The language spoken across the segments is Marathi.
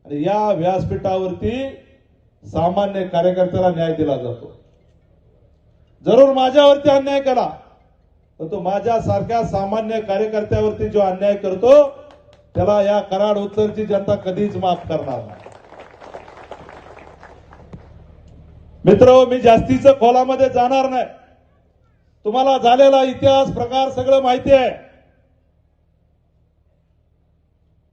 आणि या व्यासपीठावरती सामान्य कार्यकर्त्याला न्याय दिला जातो। जरूर माझ्यावरती अन्याय करा, परंतु माझ्या सारख्या सामान्य कार्यकर्त्यावरती जो अन्याय करतो त्याला या कराड उत्तरची जनता कधीच माफ करणार नाही। मित्र, मी जास्तीचं खोलामध्ये जाणार नाही। तुम्हाला झालेला इतिहास प्रकार सगळं माहिती आहे।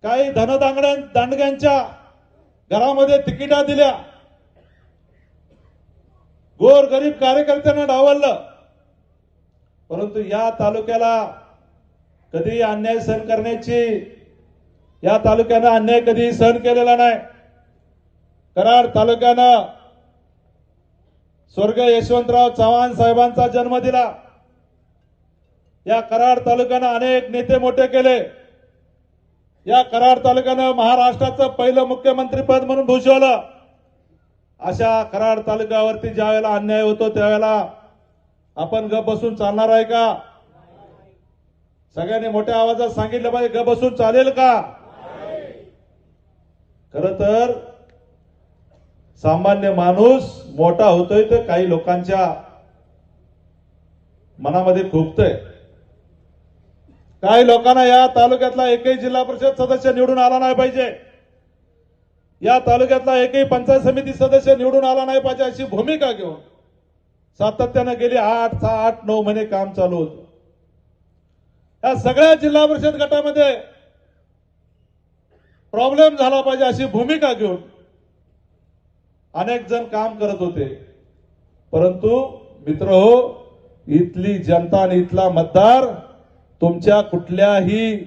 काही दांडग्यांच्या घरामध्ये तिकिटा दिल्या, गोरगरीब कार्यकर्त्यांना डावललं, परंतु या तालुक्याला कधी अन्याय सहन करण्याची, या तालुक्यानं अन्याय कधी सहन केलेला नाही। कराड तालुक्यानं स्वर्गीय यशवंतराव चव्हाण साहेबांचा जन्म दिला। या कराड तालुक्यानं अनेक नेते मोठे केले। या कराड तालुक्यानं महाराष्ट्राचं पहिलं मुख्यमंत्री पद म्हणून भूषवलं। अशा कराड तालुक्यावरती ज्यावेळेला अन्याय होतो त्यावेळेला आपण गप बसून चालणार आहे का? सगळ्यांनी मोठ्या आवाजात सांगितलं पाहिजे, गप बसून चालेल का? खरं तर सामान्य माणूस मोठा होतोय तर काही लोकांच्या मनामध्ये खुपतंय। काही लोकांना या तालुक्यातला एकही जिल्हा परिषद सदस्य निवडून आला नाही पाहिजे, या तालुक्यातला एकही पंचायत समिती सदस्य निवडून आला नाही पाहिजे अशी भूमिका घेऊन सातत्याने गेली 8-9 महिने काम चालू होतं। या सगळ्या जिल्हा परिषद गटामध्ये प्रॉब्लेम झाला पाहिजे अशी भूमिका घेऊन अनेक जण काम करत होते। परंतु मित्रहो, इथली जनता आणि इथला मतदार तुमच्या कुठल्याही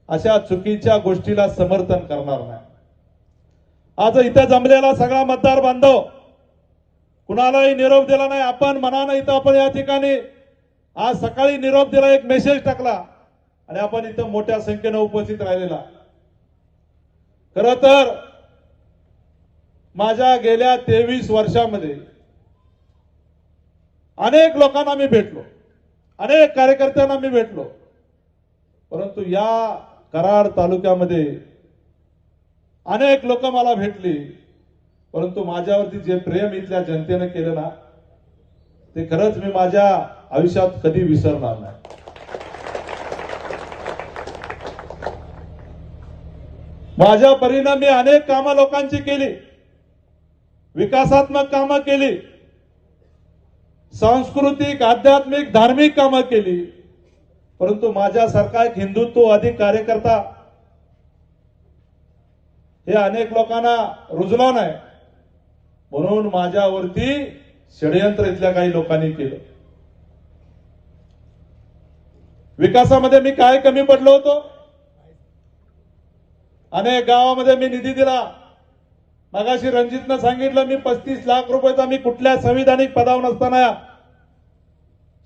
अशा चुकीच्या गोष्टीला समर्थन करणार नाही। आज इथे जमलेला सगळा मतदार बांधव कुणालाही निरोप दिला नाही। आपण मनानं इथं आपण या ठिकाणी आज सकाळी निरोप दिला, एक मेसेज टाकला आणि आपण इथं मोठ्या संख्येनं उपस्थित राहिलेला। खरं तर माझ्या गेल्या 23 वर्षामध्ये अनेक लोकांना मी भेटलो, अनेक कार्यकर्त्यांना मी भेटलो, परंतु या कराड तालुक्यामध्ये अनेक लोक मला भेटली, परंतु माझ्यावरती जे प्रेम इथल्या जनतेने केलं ना ते खरंच मी माझ्या आयुष्यात कधी विसरणार नाही। माझ्या परीने मी अनेक कामं लोकांची केली, विकासात्मक कामं केली, सांस्कृतिक आध्यात्मिक धार्मिक कामं केली, परंतु माझ्यासारखा एक हिंदुत्ववादी कार्यकर्ता हे अनेक लोकांना रुजला नाही, म्हणून माझ्यावरती षडयंत्र इथल्या काही लोकांनी केलं। विकासामध्ये मी काय कमी पडलो होतो? अनेक गावामध्ये मी निधी दिला। मगाशी रणजितनं सांगितलं, मी 35 लाख रुपयाचा मी कुठल्या संविधानिक पदावर नसताना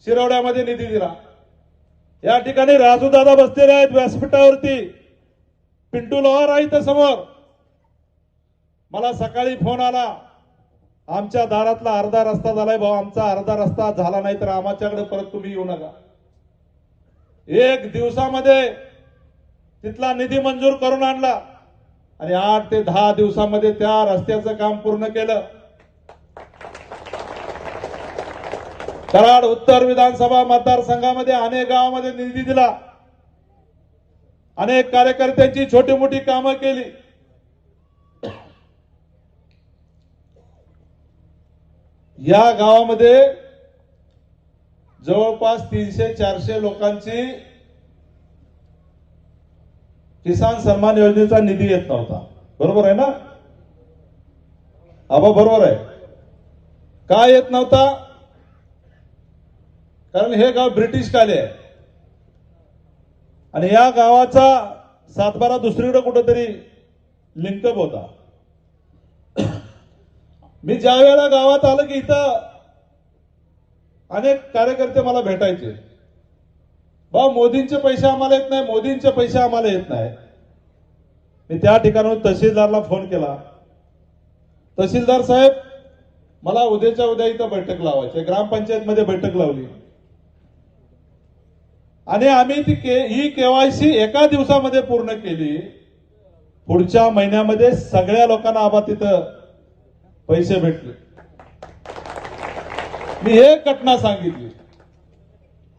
शिरवड्यामध्ये निधी दिला। या ठिकाणी राजूदादा बसलेले आहेत व्यासपीठावरती, पिंटू लोहार आहे इथं समोर। मला सकाळी फोन आला, आमच्या दारातला अर्धा रस्ता झालाय भाऊ, आमचा अर्धा रस्ता झाला नाही तर आमच्याकडे परत तुम्ही येऊ नका। एक दिवसामध्ये तिथला निधी मंजूर करून आणला आणि 8 ते 10 दिवसामध्ये त्या रस्त्याचं काम पूर्ण केलं। कराड उत्तर विधानसभा मतदारसंघामध्ये अनेक गावामध्ये निधी दिला, अनेक कार्यकर्त्यांची छोटी मोठी कामं केली। या गावामध्ये जवळपास 300-400 लोकांची किसान सन्मान योजनेचा निधी येत नव्हता। बरोबर आहे ना आबा? बरोबर आहे। काय येत नव्हता? कारण हे गाव ब्रिटिश काले आहे आणि या गावाचा सातबारा दुसरीकडे कुठेतरी लिंकअप होता। मी ज्या वेळेला गावात आलं की इथं अनेक कार्यकर्ते मला भेटायचे, भाऊ मोदींचे पैसे आम्हाला येत नाही, मोदींचे पैसे आम्हाला येत नाही। मी त्या ठिकाणाहून तहसीलदारला फोन केला, तहसीलदार साहेब मला उद्याच्या उद्या इथं बैठक लावायची, ग्रामपंचायतमध्ये बैठक लावली आणि आम्ही ही केवायसी एका दिवसामध्ये पूर्ण केली पुढच्या महिन्यामध्ये सगळ्या लोकांना आबा तिथं पैसे भेटले. मी एक घटना सांगितली.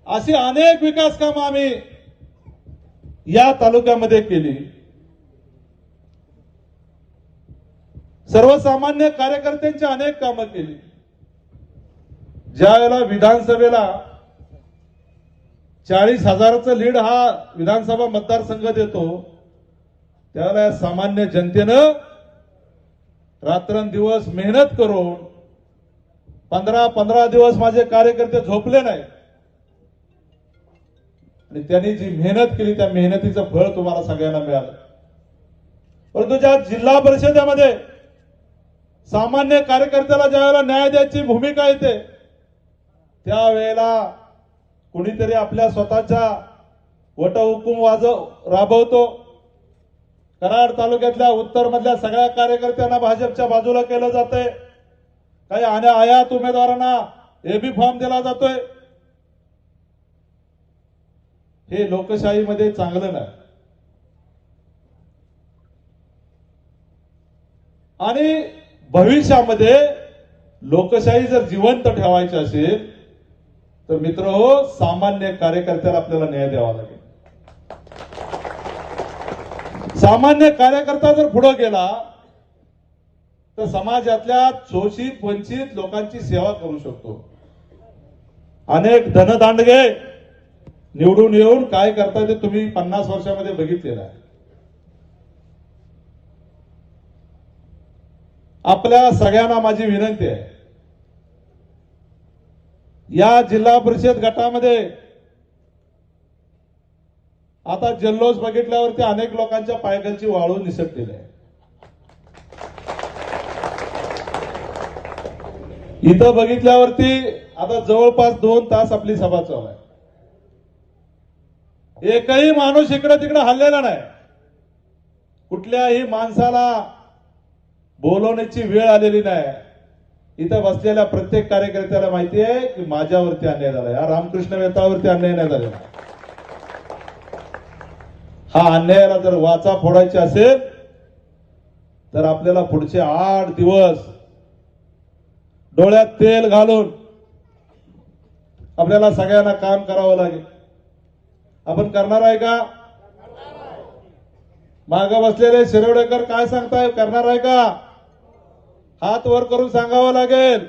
अशी अनेक विकास कामं आम्ही या तालुक्यामध्ये केली. सर्वसामान्य कार्यकर्त्यांची अनेक कामं केली. ज्या वेळेला विधानसभेला 40,000चं लीड हा विधानसभा मतदारसंघ देतो, त्यावेळेला सामान्य जनतेनं रात्रंदिवस मेहनत करून 15 दिवस माझे कार्यकर्ते झोपले नाही आणि त्यांनी जी मेहनत केली त्या मेहनतीचं फळ तुम्हाला सगळ्यांना मिळालं. परंतु ज्या जिल्हा परिषदेमध्ये सामान्य कार्यकर्त्याला ज्या वेळेला न्याय द्यायची भूमिका येते, त्यावेळेला कुणीतरी आपल्या स्वतःच्या वटहुकूम राबवतो. कराड तालुक्यातल्या उत्तर मधल्या सगळ्या कार्यकर्त्यांना भाजपच्या बाजूला केलं जातंय. काही आयात उमेदवारांना एबी फॉर्म दिला जातोय. हे लोकशाहीमध्ये चांगलं नाही. आणि भविष्यामध्ये लोकशाही जर जिवंत ठेवायची असेल तर मित्रहो, सामान्य कार्यकर्त्याला आपल्याला न्याय द्यावा लागेल. सामान्य कार्यकर्ता जर पुढे गेला तर समाजातल्या शोषित वंचित लोकांची सेवा करू शकतो. अनेक धनदांडगे निवडून येऊन काय करतात ते तुम्ही 50 वर्षामध्ये बघितलेलं आहे. आपल्या सगळ्यांना माझी विनंती आहे, या जिल्हा परिषद गटामध्ये आता जल्लोष बघितल्यावरती अनेक लोकांच्या पायखालची वाळू निसटलेली आहे. इथं बघितल्यावरती आता जवळपास 2 तास आपली सभा चालू आहे. एकही माणूस इकडे तिकडे हल्लेला नाही. कुठल्याही माणसाला बोलवण्याची वेळ आलेली नाही. इथं बसलेल्या प्रत्येक कार्यकर्त्याला माहिती आहे की माझ्यावरती अन्याय झाला, या रामकृष्ण वेतावरती अन्याय नाही झालेला. हा अन्यायाला जर वाचा फोडायची असेल तर आपल्याला पुढचे 8 दिवस डोळ्यात तेल घालून आपल्याला सगळ्यांना काम करावं लागेल. आपण करणार आहे का? मागे बसलेले शिरोडेकर काय सांगताय, करणार आहे का? हात वर करून सांगावं लागेल.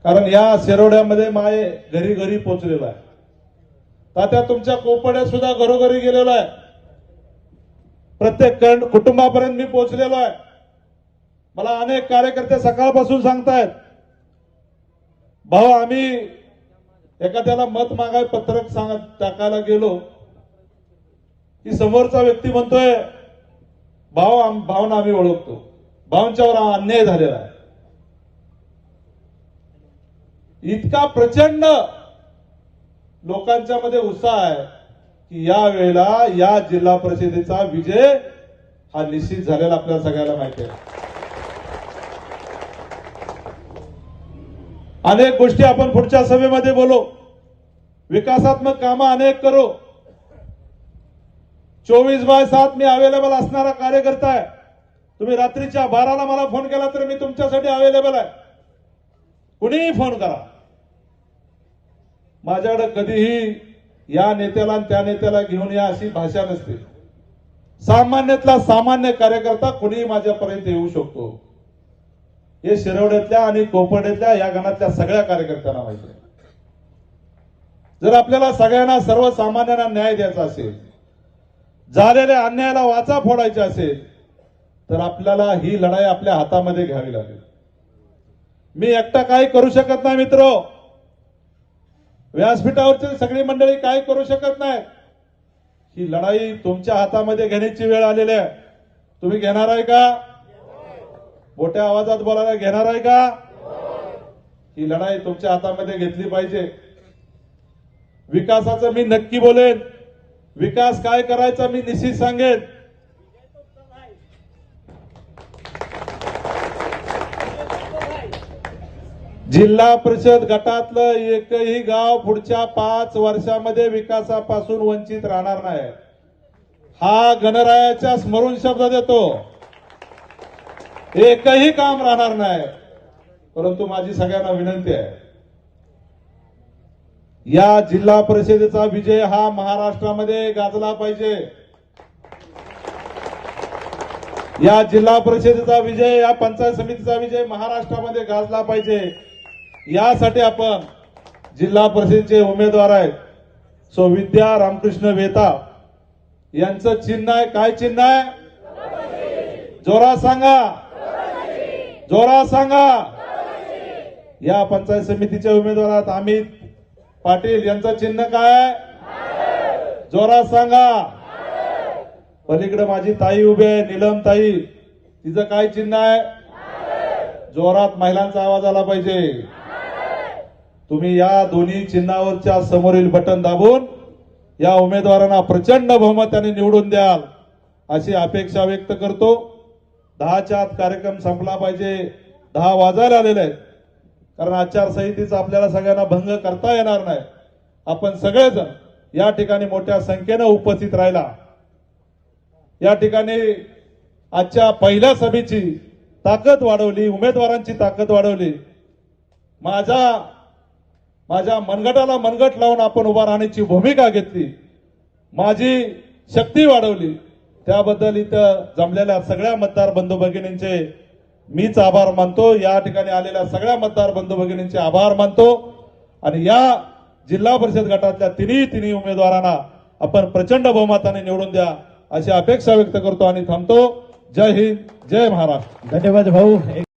कारण या शिरोड्यामध्ये माय घरी घरी पोहोचलेला आहे. तात्या तुमच्या कोपड्यात सुद्धा घरोघरी गेलेलो आहे. प्रत्येक कुटुंबापर्यंत मी पोहोचलेलो आहे. मला अनेक कार्यकर्ते सकाळपासून सांगतायत, भाऊ आम्ही एखाद्याला मत मागाय पत्रक टाकायला गेलो की समोरचा व्यक्ती म्हणतोय भावना आम्ही ओळखतो, भावांच्यावर अन्याय झालेला आहे. इतका प्रचंड लोकांच्या मध्ये उत्साह आहे की या वेळेला या जिल्हा परिषदेचा विजय हा निश्चित झालेला आपल्याला सगळ्याला माहिती आहे. अनेक गोष्टी आपण पुढच्या सभेमध्ये बोलू, विकासात्मक कामं अनेक करू. 24/7 मी अवेलेबल असणारा कार्यकर्ता आहे. तुम्ही रात्रीच्या 12ला मला फोन केला तर मी तुमच्यासाठी अवेलेबल आहे. कुणीही फोन करा. माझ्याकडे कधीही या नेत्याला आणि त्या नेत्याला घेऊन या अशी भाषा नसते. सामान्यातला सामान्य कार्यकर्ता कुणीही माझ्यापर्यंत येऊ शकतो. हे शिरवड्यातल्या आणि कोपर्ड्यातल्या या गणातल्या सगळ्या कार्यकर्त्यांना माहिती आहे. जर आपल्याला सगळ्यांना सर्वसामान्यांना न्याय द्यायचा असेल, झालेल्या अन्यायाला वाचा फोडायचा असेल तर आपल्याला ही लढाई आपल्या हातामध्ये घ्यावी लागेल. मी एकटा काही करू शकत नाही मित्र. व्यासपीठावरची सगळी मंडळी काही करू शकत नाही. ही लढाई तुमच्या हातामध्ये घेण्याची वेळ आलेली आहे. तुम्ही घेणार आहे का? मोठ्या आवाजात बोलायला घेणार आहे का? ही लढाई तुमच्या हातामध्ये घेतली पाहिजे. विकासाचं मी नक्की बोलेन. विकास काय करायचा मी निश्चित सांगेन. जिल्हा परिषद गटातलं एकही गाव पुढच्या 5 वर्षामध्ये विकासापासून वंचित राहणार नाही. हा गणरायाच्या स्मरून शब्द देतो. एकही काम राहणार नाही. परंतु माझी सगळ्यांना विनंती आहे, या जिल्हा परिषदेचा विजय हा महाराष्ट्रामध्ये गाजला पाहिजे. या जिल्हा परिषदेचा विजय, या पंचायत समितीचा विजय महाराष्ट्रामध्ये गाजला पाहिजे. यासाठी आपण जिल्हा परिषदेचे उमेदवार आहेत सो विद्या रामकृष्ण वेता यांचं चिन्ह आहे. काय चिन्ह आहे? जोरा सांगा, जोरा सांगा. या पंचायत समितीच्या उमेदवारात अमित पाटील यांचं चिन्ह काय? जोरात सांगा. पलीकडे माझी ताई उभी आहे, नीलम ताई, तिचं काय चिन्ह आहे? जोरात महिलांचा आवाज आला पाहिजे. तुम्ही या दोन्ही चिन्हावरच्या समोरील बटन दाबून या उमेदवारांना प्रचंड बहुमताने निवडून द्याल अशी अपेक्षा व्यक्त करतो. 10च्या आत कार्यक्रम संपला पाहिजे. 10 वाजायला आलेले आहेत. कारण आचारसंहितेचा आपल्याला सगळ्यांना भंग करता येणार नाही. आपण सगळेजण या ठिकाणी मोठ्या संख्येनं उपस्थित राहिला. या ठिकाणी आजच्या पहिल्या सभेची ताकद वाढवली, उमेदवारांची ताकद वाढवली. माझ्या मनगटाला मनगट लावून आपण उभा राहण्याची भूमिका घेतली. माझी शक्ती वाढवली. त्याबद्दल इथं जमलेल्या सगळ्या मतदार बंधू भगिनींचे मीच आभार मानतो. या ठिकाणी आलेल्या सगळ्या मतदार बंधू भगिनींचे आभार मानतो. आणि या जिल्हा परिषद गटातल्या तिन्ही उमेदवारांना आपण प्रचंड बहुमताने निवडून द्या अशी अपेक्षा व्यक्त करतो आणि थांबतो. जय हिंद, जय महाराष्ट्र. धन्यवाद भाऊ.